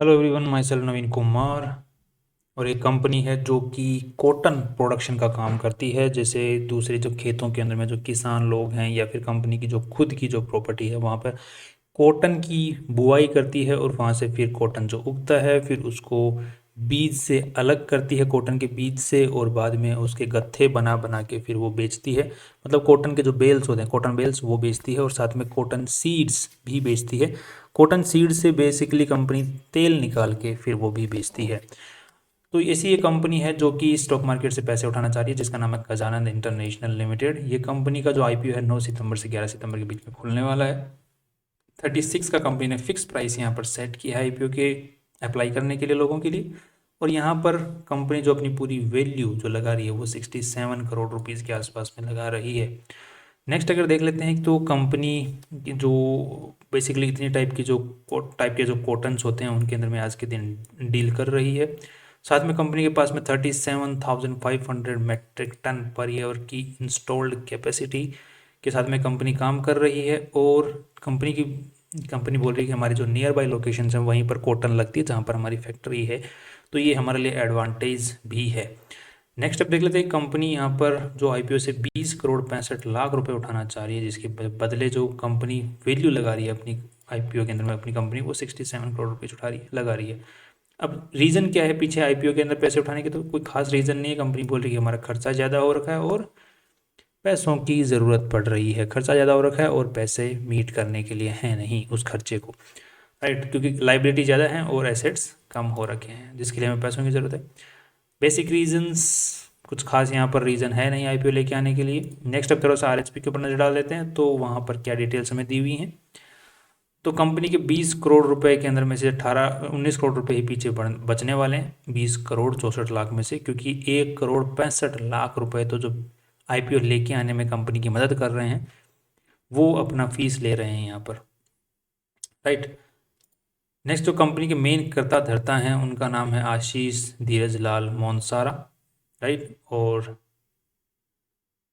Hello everyone, my self नवीन कुमार। और एक company है जो कि कॉटन प्रोडक्शन का काम करती है। जैसे दूसरे जो खेतों के अंदर में जो किसान लोग हैं या फिर कंपनी की जो खुद की जो प्रॉपर्टी है वहाँ पर कॉटन की बुआई करती है और वहाँ से फिर कॉटन जो उगता है फिर उसको बीज से अलग करती है, कॉटन के बीज से, और बाद में उसके गत्थे बना बना के फिर वो बेचती है। मतलब कॉटन के जो बेल्स होते हैं, कॉटन बेल्स, वो बेचती है और साथ में कॉटन सीड्स भी बेचती है। कॉटन सीड से बेसिकली कंपनी तेल निकाल के फिर वो भी बेचती है। तो ऐसी ये कंपनी है जो कि स्टॉक मार्केट से पैसे उठाना चाह रही है, जिसका नाम है गजानंद इंटरनेशनल लिमिटेड। ये कंपनी का जो आईपीओ है 9 सितंबर से 11 सितंबर के बीच में खुलने वाला है। 36 का कंपनी ने फिक्स प्राइस यहाँ पर सेट किया है आईपीओ के अप्लाई करने के लिए लोगों के लिए। और यहाँ पर कंपनी जो अपनी पूरी वैल्यू जो लगा रही है वो 67 करोड़ रुपीज़ के आसपास में लगा रही है। नेक्स्ट अगर देख लेते हैं तो कंपनी की जो बेसिकली इतनी टाइप के जो कॉटन्स होते हैं उनके अंदर में आज के दिन डील कर रही है। साथ में कंपनी के पास में 37,500 मेट्रिक टन पर ईयर की इंस्टॉल्ड कैपेसिटी के साथ में कंपनी काम कर रही है। और कंपनी बोल रही है कि हमारी जो नियर बाई लोकेशन है वहीं पर कॉटन लगती है जहाँ पर हमारी फैक्ट्री है। तो ये हमारे लिए एडवांटेज भी है। नेक्स्ट अब देख लेते हैं कंपनी यहाँ पर जो आईपीओ से 20 करोड़ 65 लाख रुपए उठाना चाह रही है, जिसके बदले जो कंपनी वैल्यू लगा रही है अपनी आईपीओ के अंदर में अपनी कंपनी वो 67 करोड़ रुपये उठा रही है लगा रही है। अब रीज़न क्या है पीछे आईपीओ के अंदर पैसे उठाने के? तो कोई खास रीज़न नहीं है। कंपनी बोल रही है हमारा खर्चा ज़्यादा हो रखा है और पैसों की ज़रूरत पड़ रही है। खर्चा ज़्यादा हो रखा है और पैसे मीट करने के लिए हैं नहीं उस खर्चे को, राइट, क्योंकि लाइबिलिटी ज़्यादा है और एसेट्स कम हो रखे हैं जिसके लिए हमें पैसों की ज़रूरत है। बेसिक रीजंस कुछ खास यहाँ पर रीज़न है नहीं आईपीओ लेके आने के लिए। नेक्स्ट अब थोड़ा सा आरएचपी के ऊपर नजर डाल लेते हैं तो वहाँ पर क्या डिटेल्स हमें दी हुई हैं। तो कंपनी के 20 करोड़ रुपए के अंदर में से 19 करोड़ रुपए ही पीछे बचने वाले हैं 20 करोड़ 64 लाख में से, क्योंकि 1 करोड़ 65 लाख रुपए तो जो आईपीओ लेके आने में कंपनी की मदद कर रहे हैं वो अपना फीस ले रहे हैं यहाँ पर, राइट। नेक्स्ट जो कंपनी के मेन कर्ता धर्ता हैं उनका नाम है आशीष धीरज लाल मोनसारा, राइट, और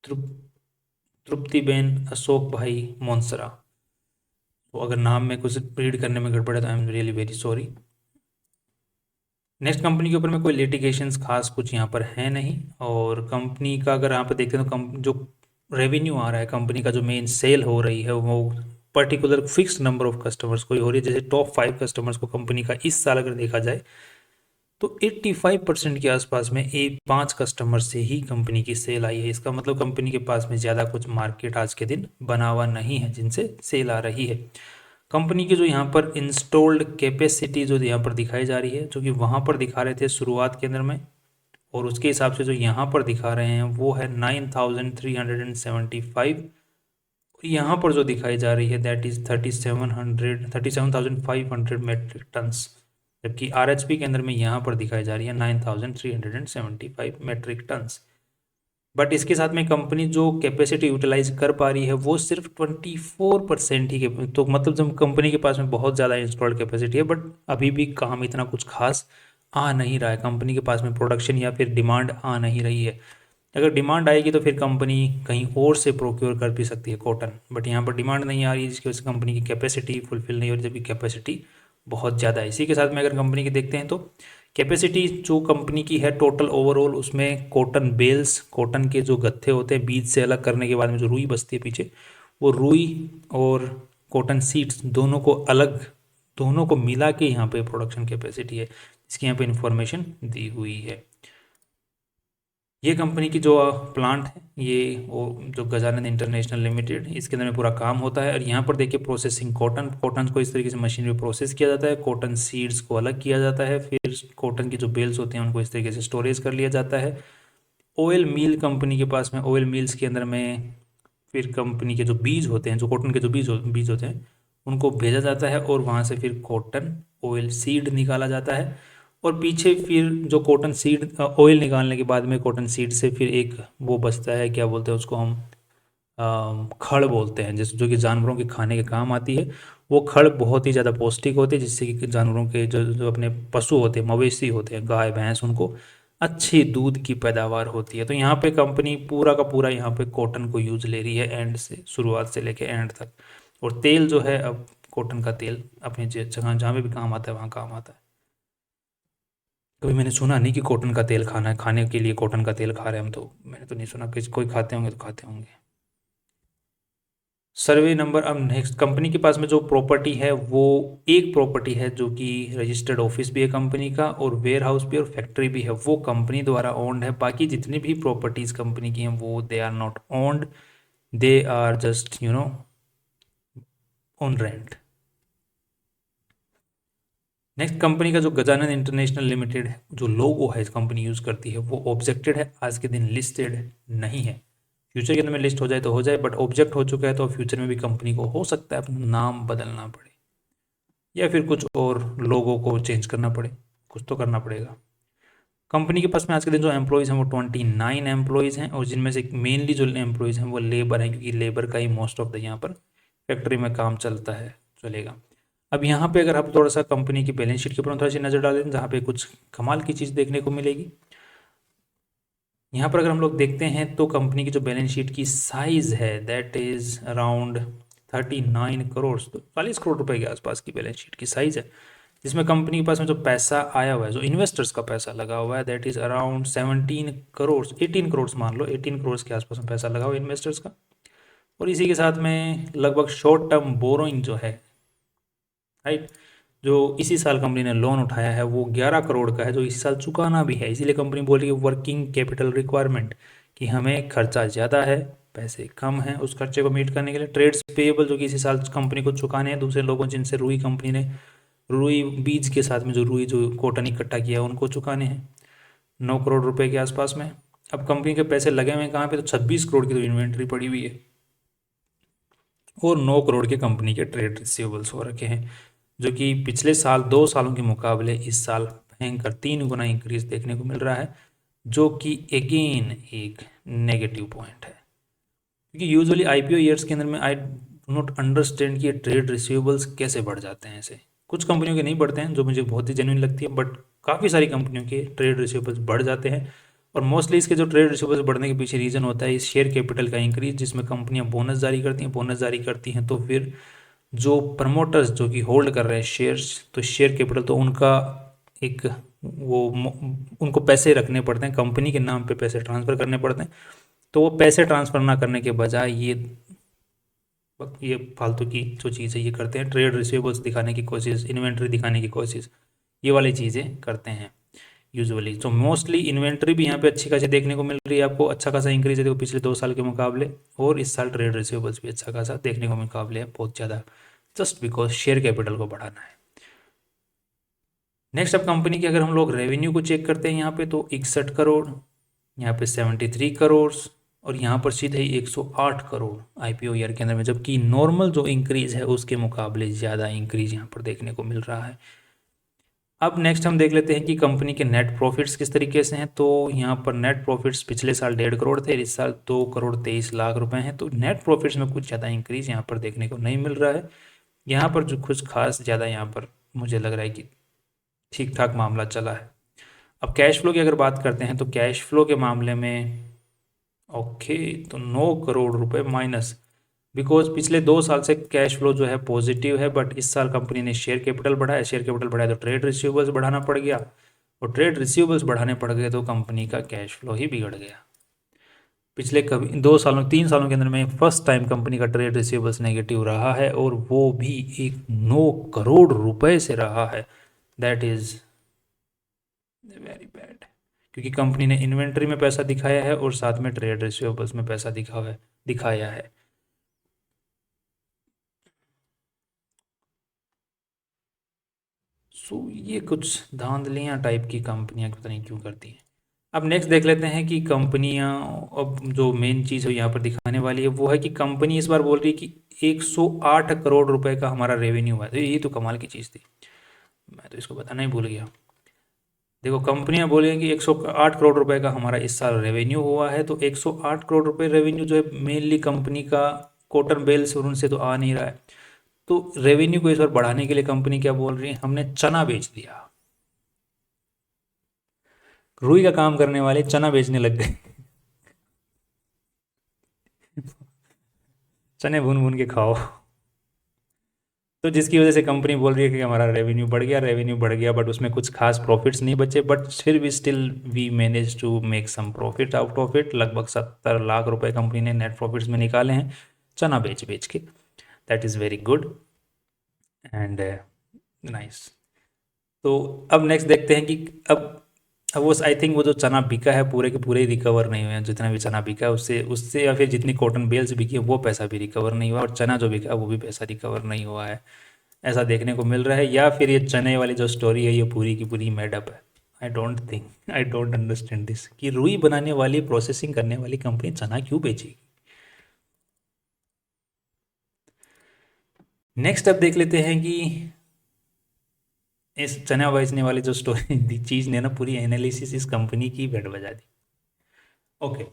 तृप्तिबेन अशोक भाई मोनसरा। तो अगर नाम में कुछ रीड करने में गड़बड़ है तो I am really very sorry. Next company के ऊपर में कोई लिटिगेशंस खास कुछ यहाँ पर है नहीं। और कंपनी का अगर यहाँ पर देखते हैं तो जो रेवेन्यू आ रहा है कंपनी का, जो मेन सेल हो रही है वो particular fixed number of customers को ही हो रही है। जैसे टॉप 5 कस्टमर्स को कंपनी का इस साल अगर देखा जाए तो 85% के आसपास में 5 कस्टमर से ही कंपनी की सेल आई है। इसका मतलब कंपनी के पास में ज़्यादा कुछ मार्केट आज के दिन बना हुआ नहीं है जिनसे सेल आ रही है। कंपनी की जो यहाँ पर इंस्टॉल्ड कैपेसिटी जो यहाँ पर दिखाई जा रही है, जो कि वहाँ पर दिखा रहे थे शुरुआत के अंदर में, और उसके हिसाब से जो यहाँ पर दिखा रहे हैं वो है 9,375। यहाँ पर जो दिखाई जा रही है दैट इज़ 37,500 मेट्रिक टन्स, जबकि आरएचपी के अंदर में यहाँ पर दिखाई जा रही है 9,375 मेट्रिक टन्स। बट इसके साथ में कंपनी जो कैपेसिटी यूटिलाइज कर पा रही है वो सिर्फ 24% ही तो मतलब जब कंपनी के पास में बहुत ज़्यादा इंस्टॉल्ड कैपेसिटी है बट अभी भी काम इतना कुछ खास आ नहीं रहा है। कंपनी के पास में प्रोडक्शन या फिर डिमांड आ नहीं रही है। अगर डिमांड आएगी तो फिर कंपनी कहीं और से प्रोक्योर कर भी सकती है कॉटन, बट यहाँ पर डिमांड नहीं आ रही है जिसकी वजह से कंपनी की कैपेसिटी फुलफिल नहीं हो रही, जबकि कैपेसिटी बहुत ज़्यादा है। इसी के साथ में अगर कंपनी की देखते हैं तो कैपेसिटी जो कंपनी की है टोटल ओवरऑल, उसमें कॉटन बेल्स, कॉटन के जो गत्थे होते हैं बीज से अलग करने के बाद में जो रुई बचती है पीछे, वो रुई और कॉटन सीड्स दोनों को मिला के यहाँ पे प्रोडक्शन कैपेसिटी है, इसकी यहाँ पे इंफॉर्मेशन दी हुई है। ये कंपनी की जो प्लांट है ये वो जो गजानंद इंटरनेशनल लिमिटेड, इसके अंदर में पूरा काम होता है। और यहाँ पर देखिए प्रोसेसिंग कॉटन को इस तरीके से मशीन में प्रोसेस किया जाता है, कॉटन सीड्स को अलग किया जाता है, फिर कॉटन के जो बेल्स होते हैं उनको इस तरीके से स्टोरेज कर लिया जाता है। ऑयल मिल कंपनी के पास में, ऑयल मिल्स के अंदर में फिर कंपनी के जो बीज होते हैं, जो कॉटन के जो बीज होते हैं उनको भेजा जाता है और वहाँ से फिर कॉटन ऑयल सीड निकाला जाता है। और पीछे फिर जो कॉटन सीड ऑयल निकालने के बाद में कॉटन सीड से फिर एक वो बचता है, क्या बोलते हैं उसको हम, खड़ बोलते हैं, जैसे जो कि जानवरों के खाने के काम आती है। वो खड़ बहुत ही ज़्यादा पौष्टिक होते हैं जिससे कि जानवरों के जो अपने पशु होते हैं, मवेशी होते हैं, गाय भैंस, उनको अच्छी दूध की पैदावार होती है। तो यहाँ पे कंपनी पूरा का पूरा यहाँ पे कॉटन को यूज ले रही है एंड से, शुरुआत से लेके एंड तक। और तेल जो है अब कॉटन का तेल अपनी जगह जहाँ पे भी काम आता है वहाँ काम आता है। कभी मैंने सुना नहीं कि कॉटन का तेल खाना है, खाने के लिए कॉटन का तेल खा रहे हैं हम, तो मैंने तो नहीं सुना, किसी कोई खाते होंगे तो खाते होंगे। Survey number. अब नेक्स्ट, कंपनी के पास में जो प्रॉपर्टी है वो एक प्रॉपर्टी है जो कि रजिस्टर्ड ऑफिस भी है कंपनी का, और वेयर हाउस भी और फैक्ट्री भी है, वो कंपनी द्वारा ओन्ड है। बाकी जितनी भी प्रॉपर्टीज कंपनी की हैं वो they are not owned, they are just on rent. Next, company का जो गजानन इंटरनेशनल लिमिटेड है, जो लोगो है इस कंपनी यूज़ करती है, वो ऑब्जेक्टेड है, आज के दिन लिस्टेड नहीं है। फ्यूचर के अंदर में लिस्ट हो जाए तो हो जाए, बट ऑब्जेक्ट हो चुका है तो फ्यूचर में भी कंपनी को हो सकता है अपना नाम बदलना पड़े, या फिर कुछ और लोगों को चेंज करना पड़े, कुछ तो करना पड़ेगा। कंपनी के पास में आज के दिन जो एम्प्लॉयज़ हैं वो 29 एम्प्लॉयज़ हैं, और जिनमें से मेनली जो एम्प्लॉयज़ हैं वो लेबर हैं, क्योंकि लेबर का ही मोस्ट ऑफ द यहाँ पर फैक्ट्री में काम चलता है, चलेगा। अब यहाँ पे अगर आप थोड़ा सा कंपनी की बैलेंस शीट के ऊपर थोड़ा सी नज़र डालें, जहाँ पे कुछ कमाल की चीज़ देखने को मिलेगी। यहाँ पर अगर हम लोग देखते हैं तो कंपनी की जो बैलेंस शीट की साइज़ है दैट इज़ अराउंड 39 करोड़, तो 40 करोड़ रुपए के आसपास की बैलेंस शीट की साइज़ है, जिसमें कंपनी के पास में जो पैसा आया हुआ है, जो इन्वेस्टर्स का पैसा लगा हुआ है, that is around 17 crore, 18 crore मान लो, 18 करोड़ के आसपास में पैसा लगा हुआ है इन्वेस्टर्स का। और इसी के साथ में लगभग शॉर्ट टर्म बोरोइंग जो है, राइट, जो इसी साल कंपनी ने लोन उठाया है वो 11 करोड़ का है, जो इस साल चुकाना भी है। इसीलिए कंपनी बोल रही है वर्किंग कैपिटल रिक्वायरमेंट, कि हमें खर्चा ज़्यादा है, पैसे कम हैं, उस खर्चे को मीट करने के लिए। ट्रेड्स पेएबल जो कि इसी साल कंपनी को चुकाने हैं दूसरे लोगों जिनसे रुई कंपनी ने, रुई बीज के साथ में जो रुई जो कॉटन इकट्ठा किया है उनको चुकाने हैं 9 करोड़ रुपए के आसपास में। अब कंपनी के पैसे लगे हुए हैं कहाँ पे, तो 26 करोड़ की तो इन्वेंट्री पड़ी हुई है, और 9 करोड़ के कंपनी के ट्रेड रिसीवेबल्स हो रखे हैं, जो कि पिछले साल 2 सालों के मुकाबले इस साल भयंकर 3 गुना इंक्रीज देखने को मिल रहा है, जो कि अगेन एक नेगेटिव पॉइंट है। क्योंकि यूजुअली आईपीओ ईयर्स के अंदर में आई डू नॉट अंडरस्टैंड कि ये ट्रेड रिसीवेबल्स कैसे बढ़ जाते हैं ऐसे। कुछ कंपनियों के नहीं बढ़ते हैं, जो मुझे बहुत ही जेन्युइन लगती है, बट काफ़ी सारी कंपनियों के ट्रेड रिसीवेबल्स बढ़ जाते हैं। और मोस्टली इसके जो ट्रेड रिसीवेबल्स बढ़ने के पीछे रीज़न होता है इस शेयर कैपिटल का इंक्रीज, जिसमें कंपनियां बोनस जारी करती हैं, बोनस जारी करती हैं तो फिर जो प्रमोटर्स जो कि होल्ड कर रहे हैं शेयर्स, तो शेयर कैपिटल तो उनका एक वो उनको पैसे रखने पड़ते हैं, कंपनी के नाम पे पैसे ट्रांसफ़र करने पड़ते हैं। तो वो पैसे ट्रांसफ़र ना करने के बजाय ये फालतू की जो चीज़ है ये करते हैं, ट्रेड रिसीवेबल्स दिखाने की कोशिश, इन्वेंट्री दिखाने की कोशिश, ये वाली चीज़ें करते हैं यूजुअली। तो मोस्टली इन्वेंट्री भी यहाँ पे अच्छी खासी देखने को मिल रही है आपको, अच्छा खासा इंक्रीज है देखो पिछले 2 साल के मुकाबले, और इस साल ट्रेड रिसीवेबल्स भी अच्छा खासा देखने को मुकाबले है, बहुत ज़्यादा, जस्ट बिकॉज शेयर कैपिटल को बढ़ाना है। नेक्स्ट, अब कंपनी की अगर हम लोग रेवेन्यू को चेक करते हैं यहाँ पे, तो 61 करोड़, यहाँ पे 73 करोड़, और यहाँ पर सीधे ही 108 करोड़ आईपीओ ईयर के अंदर में, जबकि नॉर्मल जो इंक्रीज है उसके मुकाबले ज़्यादा इंक्रीज यहाँ पर देखने को मिल रहा है। अब नेक्स्ट हम देख लेते हैं कि कंपनी के नेट प्रॉफिट्स किस तरीके से हैं। तो यहाँ पर नेट प्रॉफिट्स पिछले साल 1.5 करोड़ थे, इस साल 2 करोड़ 23 लाख रुपए हैं, तो नेट प्रॉफिट्स में कुछ ज़्यादा इंक्रीज यहाँ पर देखने को नहीं मिल रहा है। यहाँ पर जो कुछ खास ज़्यादा यहाँ पर मुझे लग रहा है कि ठीक ठाक मामला चला है। अब कैश फ्लो की अगर बात करते हैं तो कैश फ्लो के मामले में ओके, तो 9 करोड़ रुपए माइनस, बिकॉज पिछले 2 साल से कैश फ्लो जो है पॉजिटिव है, बट इस साल कंपनी ने शेयर कैपिटल बढ़ाया, शेयर कैपिटल बढ़ाया तो ट्रेड रिसीवेबल्स बढ़ाना पड़ गया, और ट्रेड रिसीवेबल्स बढ़ाने पड़ गए तो कंपनी का कैश फ्लो ही बिगड़ गया। पिछले कभी 2 सालों 3 सालों के अंदर में फर्स्ट टाइम कंपनी का ट्रेड रिसीवेबल्स नेगेटिव रहा है, और वो भी एक 9 करोड़ रुपए से रहा है, दैट इज़ वेरी बैड। क्योंकि कंपनी ने इन्वेंट्री में पैसा दिखाया है और साथ में ट्रेड रिसीवेबल्स में पैसा दिखाया है। सो ये कुछ धांधलियाँ टाइप की कंपनियाँ पता नहीं क्यों करती हैं। अब नेक्स्ट देख लेते हैं कि कंपनियाँ, अब जो मेन चीज़ है यहाँ पर दिखाने वाली है वो है कि कंपनी इस बार बोल रही है कि 108 करोड़ रुपए का हमारा रेवेन्यू हुआ है, तो ये तो कमाल की चीज़ थी, मैं तो इसको बताना ही भूल गया। देखो, कंपनियां बोली हैं कि 108 करोड़ रुपए का हमारा इस साल रेवेन्यू हुआ है, तो 108 करोड़ रुपए रेवेन्यू जो है मेनली कंपनी का कॉटन बेल्स और उनसे तो आ नहीं रहा है। तो रेवेन्यू को इस बार बढ़ाने के लिए कंपनी क्या बोल रही है, हमने चना बेच दिया। रुई का काम करने वाले चना बेचने लग गए। चने भून भून के खाओ। तो जिसकी वजह से कंपनी बोल रही है कि हमारा रेवेन्यू बढ़ गया बट उसमें कुछ खास प्रॉफिट्स नहीं बचे, बट फिर भी still we manage to make some profit out of it. लगभग 70 लाख रुपए कंपनी ने नेट प्रॉफिट्स में निकाले हैं चना बेच बेच के। That is very good and nice. तो अब नेक्स्ट देखते हैं कि अब वो आई थिंक वो जो चना बिका है पूरे के पूरे ही रिकवर नहीं हुए हैं। जितना भी चना बिका है उससे उससे या फिर जितनी कॉटन बेल्स बिकी है वो पैसा भी रिकवर नहीं हुआ, और चना जो बिका है वो भी पैसा रिकवर नहीं हुआ है, ऐसा देखने को मिल रहा है। या फिर ये चने वाली जो स्टोरी है ये पूरी की पूरी मेडअप है। आई डोंट अंडरस्टैंड दिस कि रुई बनाने वाली प्रोसेसिंग करने वाली कंपनी चना क्यों बेचेगी। नेक्स्ट अब देख लेते हैं कि इस चना बेचने वाली जो स्टोरी चीज़ ने ना पूरी एनालिसिस इस कंपनी की बेड बजा दी। ओके,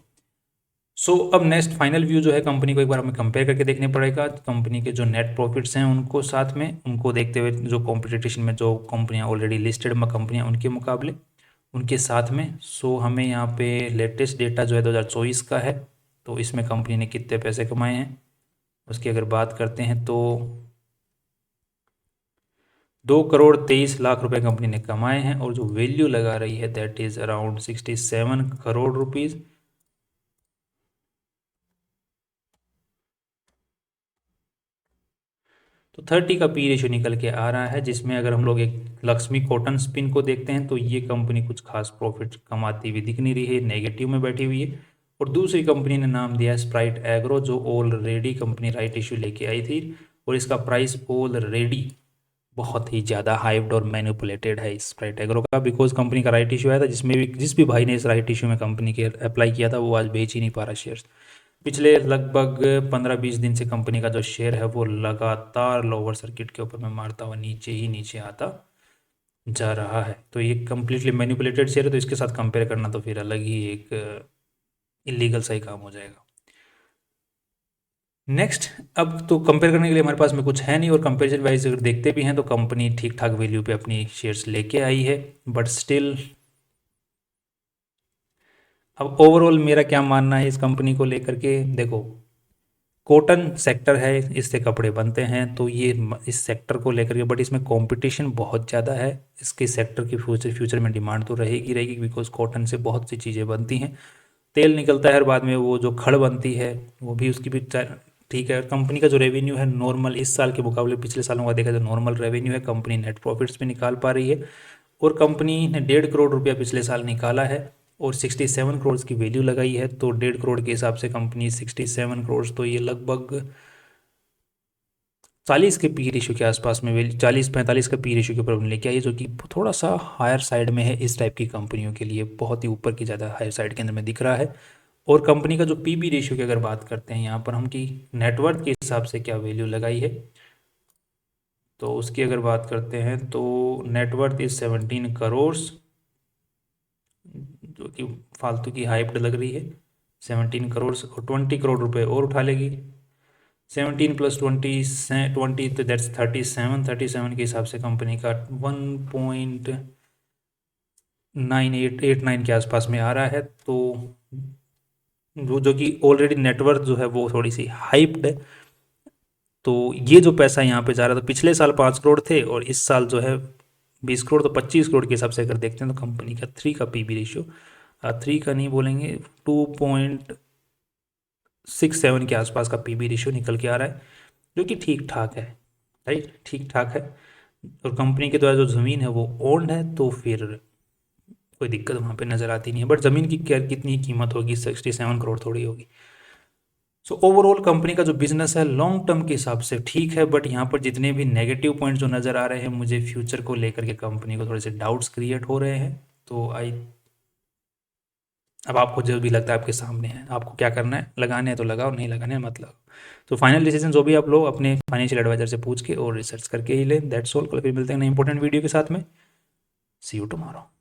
सो अब नेक्स्ट फाइनल व्यू जो है कंपनी को एक बार हमें कंपेयर करके देखने पड़ेगा। कंपनी के जो नेट प्रॉफिट्स हैं उनको साथ में उनको देखते हुए जो कॉम्पिटिशन में जो कंपनियां ऑलरेडी लिस्टेड कंपनियां उनके मुकाबले उनके साथ में। सो हमें यहाँ पे लेटेस्ट डेटा जो है 2024 का है, तो इसमें कंपनी ने कितने पैसे कमाए हैं उसकी अगर बात करते हैं तो 2 करोड़ 23 लाख रुपए कंपनी ने कमाए हैं, और जो वैल्यू लगा रही है that is around 67 crore rupees. तो 30 का पी रेशियो निकल के आ रहा है, जिसमें अगर हम लोग एक लक्ष्मी कॉटन स्पिन को देखते हैं तो ये कंपनी कुछ खास प्रॉफिट कमाती हुई दिख नहीं रही है, नेगेटिव में बैठी हुई है। और दूसरी कंपनी ने नाम दिया है स्प्राइट एग्रो, जो ऑलरेडी कंपनी राइट इश्यू लेके आई थी, और इसका प्राइस ऑलरेडी बहुत ही ज़्यादा हाइप्ड और मैनिपुलेटेड है इस स्प्राइट एग्रो का, बिकॉज कंपनी का राइट इशू आया था जिसमें भी जिस भी भाई ने इस राइट इशू में कंपनी के अप्लाई किया था वो आज बेच ही नहीं पा रहा शेयर्स। पिछले लगभग 15-20 दिन से कंपनी का जो शेयर है वो लगातार लोअर सर्किट के ऊपर में मारता हुआ नीचे ही नीचे आता जा रहा है। तो ये कम्प्लीटली मैनिपुलेटेड शेयर है, तो इसके साथ कंपेयर करना तो फिर अलग ही एक इलीगल सा ही काम हो जाएगा। नेक्स्ट, अब तो कंपेयर करने के लिए हमारे पास में कुछ है नहीं, और कंपेरिजन वाइज अगर देखते भी हैं तो कंपनी ठीक ठाक वैल्यू पे अपनी शेयर्स लेके आई है, बट स्टिल अब ओवरऑल मेरा क्या मानना है इस कंपनी को लेकर के। देखो, कॉटन सेक्टर है, इससे कपड़े बनते हैं, तो ये इस सेक्टर को लेकर के, बट इसमें कंपटीशन बहुत ज़्यादा है। इसके सेक्टर की फ्यूचर में डिमांड तो रहेगी रहेगी, बिकॉज कॉटन से बहुत सी चीज़ें बनती हैं, तेल निकलता है, और बाद में वो जो खड़ बनती है वो भी उसकी भी ठीक है। कंपनी का जो रेवेन्यू है नॉर्मल इस साल के मुकाबले पिछले सालों का देखा जाए नॉर्मल रेवेन्यू है, कंपनी नेट प्रॉफिट्स भी निकाल पा रही है, और कंपनी ने 1.5 करोड़ रुपया पिछले साल निकाला है और 67 करोड़ की वैल्यू लगाई है। तो 1.5 करोड़ के हिसाब से कंपनी 67 करोड़, तो ये लगभग 40 के पी रेशियो के आसपास में 40-45 का पी रेशियो के ऊपर लेके आई, जो कि थोड़ा सा हायर साइड में है इस टाइप की कंपनियों के लिए, बहुत ही ऊपर की ज़्यादा हायर साइड के अंदर में दिख रहा है। और कंपनी का जो पीबी रेशियो की अगर बात करते हैं यहाँ पर हम कि नेटवर्थ के हिसाब से क्या वैल्यू लगाई है, तो उसकी अगर बात करते हैं तो नेटवर्थ इज 17 करोड़, जो कि फालतू की हाइप लग रही है। 17 करोड़ और 20 करोड़ रुपए और उठा लेगी। 17 प्लस 20 तो दैट्स 37 के हिसाब से कंपनी का 1.9889 के आसपास में आ रहा है। तो जो कि ऑलरेडी नेटवर्थ जो है वो थोड़ी सी हाइप्ड है। तो ये जो पैसा यहाँ पे जा रहा था, पिछले साल 5 करोड़ थे और इस साल जो है 20 करोड़, तो 25 करोड़ के हिसाब से अगर देखते हैं तो कंपनी का 3 का पीबी रेशियो, 3 का नहीं बोलेंगे, 2.67 के आसपास का पीबी रेशियो निकल के आ रहा है, जो कि ठीक ठाक है, राइट, ठीक ठाक है। और कंपनी के द्वारा जो ज़मीन है वो ओन्ड है, तो फिर कोई दिक्कत वहाँ पे नज़र आती नहीं है। बट ज़मीन की क्या कितनी कीमत होगी, 67 करोड़ थोड़ी होगी। सो ओवरऑल कंपनी का जो बिजनेस है लॉन्ग टर्म के हिसाब से ठीक है, बट यहाँ पर जितने भी नेगेटिव पॉइंट्स जो नज़र आ रहे हैं मुझे फ्यूचर को लेकर के कंपनी को थोड़े से डाउट्स क्रिएट हो रहे हैं। तो अब आपको जो भी लगता है आपके सामने है, आपको क्या करना है, लगाने हैं तो लगाओ, नहीं लगाने हैं मत लगाओ। तो फाइनल डिसीजन जो भी आप लो अपने फाइनेंशियल एडवाइजर से पूछ के और रिसर्च करके ही लें। That's all. कल फिर मिलते हैं नए इंपॉर्टेंट वीडियो के साथ में। सी यू टुमारो।